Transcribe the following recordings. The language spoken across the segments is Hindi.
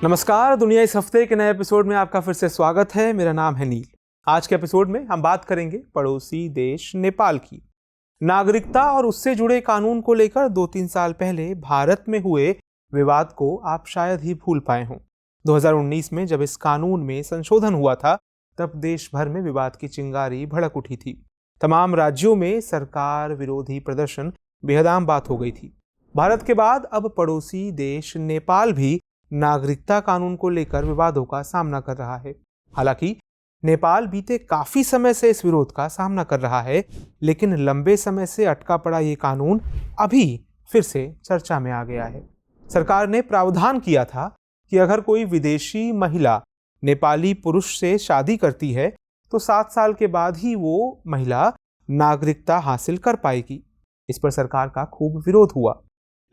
नमस्कार। दुनिया इस हफ्ते के नए एपिसोड में आपका फिर से स्वागत है। मेरा नाम है नील। आज के एपिसोड में हम बात करेंगे पड़ोसी देश नेपाल की। नागरिकता और उससे जुड़े कानून को लेकर 2-3 साल पहले भारत में हुए विवाद को आप शायद ही भूल पाए हों। 2019 में जब इस कानून में संशोधन हुआ था, तब देश भर में विवाद की चिंगारी भड़क उठी थी। तमाम राज्यों में सरकार विरोधी प्रदर्शन बेहद आम बात हो गई थी। भारत के बाद अब पड़ोसी देश नेपाल भी नागरिकता कानून को लेकर विवादों का सामना कर रहा है। हालांकि नेपाल बीते काफी समय से इस विरोध का सामना कर रहा है, लेकिन लंबे समय से अटका पड़ा ये कानून अभी फिर से चर्चा में आ गया है। सरकार ने प्रावधान किया था कि अगर कोई विदेशी महिला नेपाली पुरुष से शादी करती है तो 7 साल के बाद ही वो महिला नागरिकता हासिल कर पाएगी। इस पर सरकार का खूब विरोध हुआ,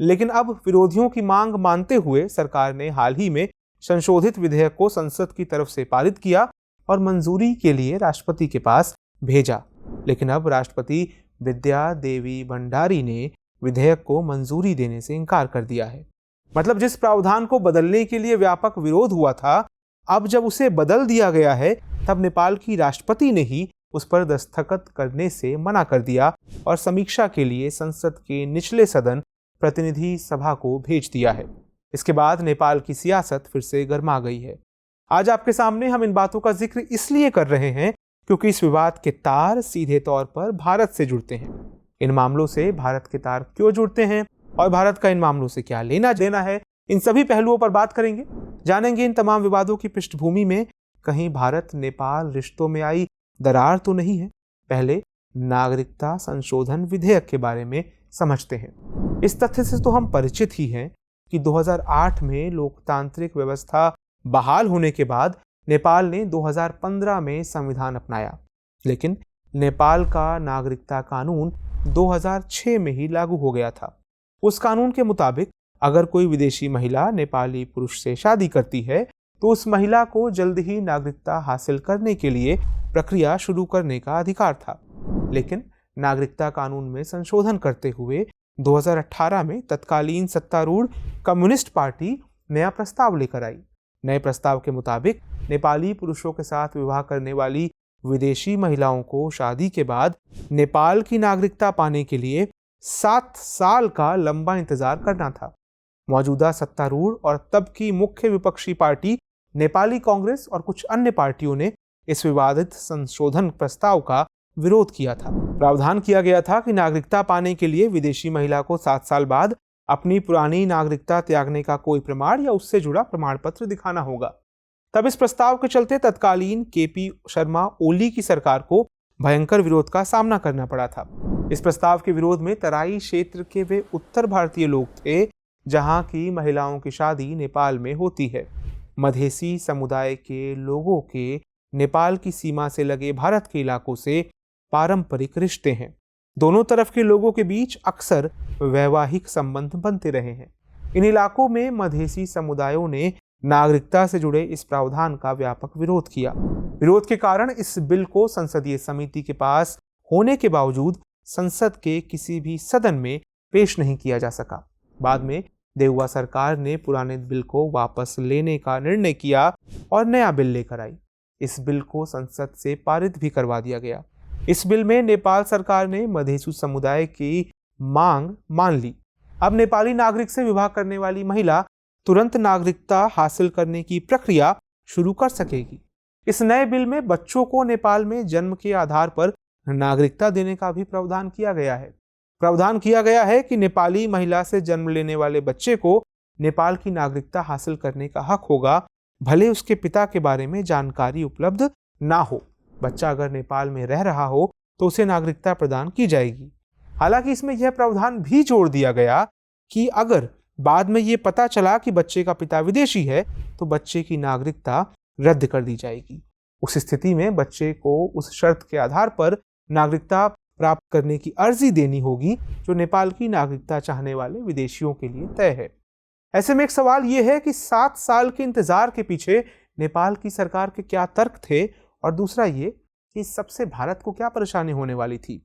लेकिन अब विरोधियों की मांग मानते हुए सरकार ने हाल ही में संशोधित विधेयक को संसद की तरफ से पारित किया और मंजूरी के लिए राष्ट्रपति के पास भेजा। लेकिन अब राष्ट्रपति विद्या देवी भंडारी ने विधेयक को मंजूरी देने से इनकार कर दिया है। मतलब जिस प्रावधान को बदलने के लिए व्यापक विरोध हुआ था, अब जब उसे बदल दिया गया है, तब नेपाल की राष्ट्रपति ने ही उस पर दस्तखत करने से मना कर दिया और समीक्षा के लिए संसद के निचले सदन प्रतिनिधि सभा को भेज दिया है। इसके बाद नेपाल की सियासत फिर से गर्मा गई है। आज आपके सामने हम इन बातों का जिक्र इसलिए कर रहे हैं क्योंकि इस विवाद के तार सीधे तौर पर भारत से जुड़ते हैं। इन मामलों से भारत के तार क्यों जुड़ते हैं और भारत का इन मामलों से क्या लेना देना है, इन सभी पहलुओं पर बात करेंगे। जानेंगे इन तमाम विवादों की पृष्ठभूमि में कहीं भारत नेपाल रिश्तों में आई दरार तो नहीं है। पहले नागरिकता संशोधन विधेयक के बारे में समझते हैं। इस तथ्य से तो हम परिचित ही हैं कि 2008 में लोकतांत्रिक व्यवस्था बहाल होने के बाद नेपाल ने 2015 में संविधान अपनाया, लेकिन नेपाल का नागरिकता कानून 2006 में ही लागू हो गया था। उस कानून के मुताबिक अगर कोई विदेशी महिला नेपाली पुरुष से शादी करती है तो उस महिला को जल्द ही नागरिकता हासिल करने के लिए प्रक्रिया शुरू करने का अधिकार था। लेकिन नागरिकता कानून में संशोधन करते हुए 2018 में तत्कालीन सत्तारूढ़ कम्युनिस्ट पार्टी नया प्रस्ताव लेकर आई। नए प्रस्ताव के मुताबिक नेपाली पुरुषों के साथ विवाह करने वाली विदेशी महिलाओं को शादी के बाद नेपाल की नागरिकता पाने के लिए 7 साल का लंबा इंतजार करना था। मौजूदा सत्तारूढ़ और तब की मुख्य विपक्षी पार्टी नेपाली कांग्रेस और कुछ अन्य पार्टियों ने इस विवादित संशोधन प्रस्ताव का विरोध किया था। प्रावधान किया गया था कि नागरिकता पाने के लिए विदेशी महिला को 7 साल बाद अपनी पुरानी नागरिकता त्यागने का कोई प्रमाण या उससे जुड़ा प्रमाण पत्र दिखाना होगा। तब इस प्रस्ताव के चलते तत्कालीन केपी शर्मा ओली की सरकार को भयंकर विरोध का सामना करना पड़ा था। इस प्रस्ताव के विरोध में तराई क्षेत्र के वे उत्तर भारतीय लोग थे जहां की महिलाओं की शादी नेपाल में होती है। मधेसी समुदाय के लोगों के नेपाल की सीमा से लगे भारत के इलाकों से पारंपरिक रिश्ते हैं। दोनों तरफ के लोगों के बीच अक्सर वैवाहिक संबंध बनते रहे हैं। इन इलाकों में मधेसी समुदायों ने नागरिकता से जुड़े इस प्रावधान का व्यापक विरोध किया। विरोध के कारण इस बिल को संसदीय समिति के पास होने के बावजूद संसद के किसी भी सदन में पेश नहीं किया जा सका। बाद में देउवा सरकार ने पुराने बिल को वापस लेने का निर्णय किया और नया बिल लेकर आई। इस बिल को संसद से पारित भी करवा दिया गया। इस बिल में नेपाल सरकार ने मधेसी समुदाय की मांग मान ली। अब नेपाली नागरिक से विवाह करने वाली महिला तुरंत नागरिकता हासिल करने की प्रक्रिया शुरू कर सकेगी। इस नए बिल में बच्चों को नेपाल में जन्म के आधार पर नागरिकता देने का भी प्रावधान किया गया है। प्रावधान किया गया है कि नेपाली महिला से जन्म लेने वाले बच्चे को नेपाल की नागरिकता हासिल करने का हक होगा, भले उसके पिता के बारे में जानकारी उपलब्ध ना हो। बच्चा अगर नेपाल में रह रहा हो तो उसे नागरिकता प्रदान की जाएगी। हालांकि इसमें यह प्रावधान भी जोड़ दिया गया कि अगर बाद में यह पता चला कि बच्चे का पिता विदेशी है तो बच्चे की नागरिकता रद्द कर दी जाएगी। उस स्थिति में बच्चे को उस शर्त के आधार पर नागरिकता प्राप्त करने की अर्जी देनी होगी जो नेपाल की नागरिकता चाहने वाले विदेशियों के लिए तय है। ऐसे में एक सवाल यह है कि 7 साल के इंतजार के पीछे नेपाल की सरकार के क्या तर्क थे, और दूसरा ये कि इस सबसे भारत को क्या परेशानी होने वाली थी।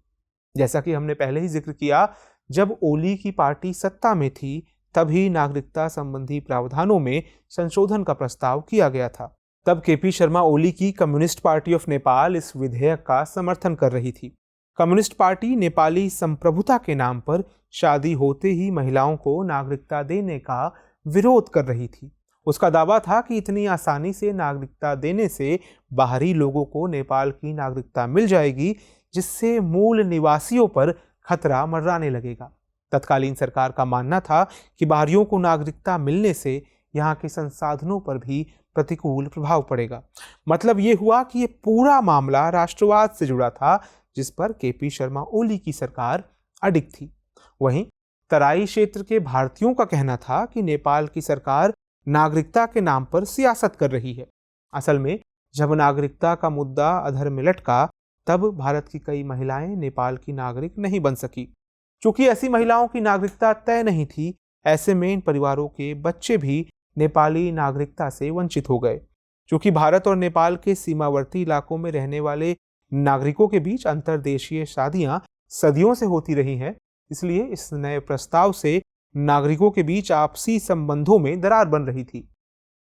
जैसा कि हमने पहले ही जिक्र किया, जब ओली की पार्टी सत्ता में थी तभी नागरिकता संबंधी प्रावधानों में संशोधन का प्रस्ताव किया गया था। तब केपी शर्मा ओली की कम्युनिस्ट पार्टी ऑफ नेपाल इस विधेयक का समर्थन कर रही थी। कम्युनिस्ट पार्टी नेपाली संप्रभुता के नाम पर शादी होते ही महिलाओं को नागरिकता देने का विरोध कर रही थी। उसका दावा था कि इतनी आसानी से नागरिकता देने से बाहरी लोगों को नेपाल की नागरिकता मिल जाएगी, जिससे मूल निवासियों पर खतरा मंडराने लगेगा। तत्कालीन सरकार का मानना था कि बाहरियों को नागरिकता मिलने से यहाँ के संसाधनों पर भी प्रतिकूल प्रभाव पड़ेगा। मतलब ये हुआ कि ये पूरा मामला राष्ट्रवाद से जुड़ा था, जिस पर केपी शर्मा ओली की सरकार अडिग थी। वहीं तराई क्षेत्र के भारतीयों का कहना था कि नेपाल की सरकार नागरिकता के नाम पर सियासत कर रही है। असल में जब नागरिकता का मुद्दा अधर में लटका, तब भारत की कई महिलाएं नेपाल की नागरिक नहीं बन सकी। चूंकि ऐसी महिलाओं की नागरिकता तय नहीं थी, ऐसे में इन परिवारों के बच्चे भी नेपाली नागरिकता से वंचित हो गए। चूंकि भारत और नेपाल के सीमावर्ती इलाकों में रहने वाले नागरिकों के बीच अंतर्देशीय शादियां सदियों से होती रही हैं, इसलिए इस नए प्रस्ताव से नागरिकों के बीच आपसी संबंधों में दरार बन रही थी।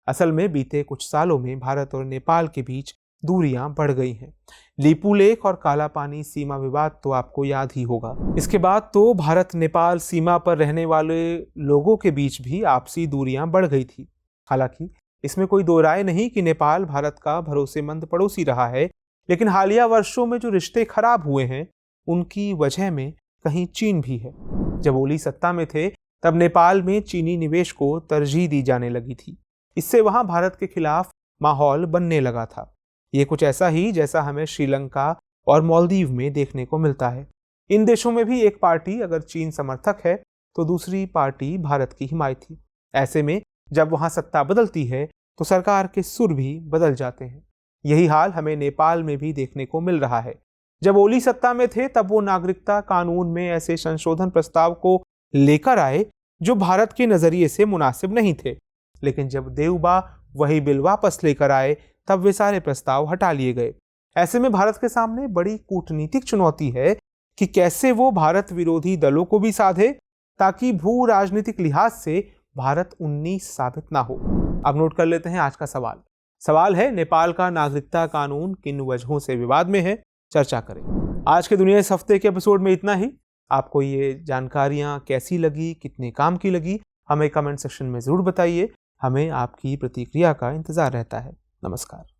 असल में बीते कुछ सालों में भारत और नेपाल के बीच दूरियां बढ़ गई हैं। लीपू लेक और काला पानी सीमा विवाद तो आपको याद ही होगा। इसके बाद तो भारत नेपाल सीमा पर रहने वाले लोगों के बीच भी आपसी दूरियां बढ़ गई थी। हालांकि इसमें कोई दो राय नहीं कि नेपाल भारत का भरोसेमंद पड़ोसी रहा है, लेकिन हालिया वर्षों में जो रिश्ते खराब हुए हैं, उनकी वजह में कहीं चीन भी है। जब ओली सत्ता में थे, तब नेपाल में चीनी निवेश को तरजीह दी जाने लगी थी। इससे वहां भारत के खिलाफ माहौल बनने लगा था। ये कुछ ऐसा ही जैसा हमें श्रीलंका और मालदीव में देखने को मिलता है। इन देशों में भी एक पार्टी अगर चीन समर्थक है, तो दूसरी पार्टी भारत की हिमायती। ऐसे में जब वहां सत्ता बदलती है, तो सरकार के सुर भी बदल जाते हैं। यही हाल हमें नेपाल में भी देखने को मिल रहा है। जब ओली सत्ता में थे, तब वो नागरिकता कानून में ऐसे संशोधन प्रस्ताव को लेकर आए जो भारत के नजरिए से मुनासिब नहीं थे। लेकिन जब देउबा वही बिल वापस लेकर आए, तब वे सारे प्रस्ताव हटा लिए गए। ऐसे में भारत के सामने बड़ी कूटनीतिक चुनौती है कि कैसे वो भारत विरोधी दलों को भी साधे, ताकि भू राजनीतिक लिहाज से भारत 19 साबित ना हो। अब नोट कर लेते हैं आज का सवाल। सवाल है, नेपाल का नागरिकता कानून किन वजहों से विवाद में है? चर्चा करें। आज के दुनिया इस हफ्ते के एपिसोड में इतना ही। आपको ये जानकारियां कैसी लगी, कितने काम की लगी, हमें कमेंट सेक्शन में जरूर बताइए। हमें आपकी प्रतिक्रिया का इंतजार रहता है। नमस्कार।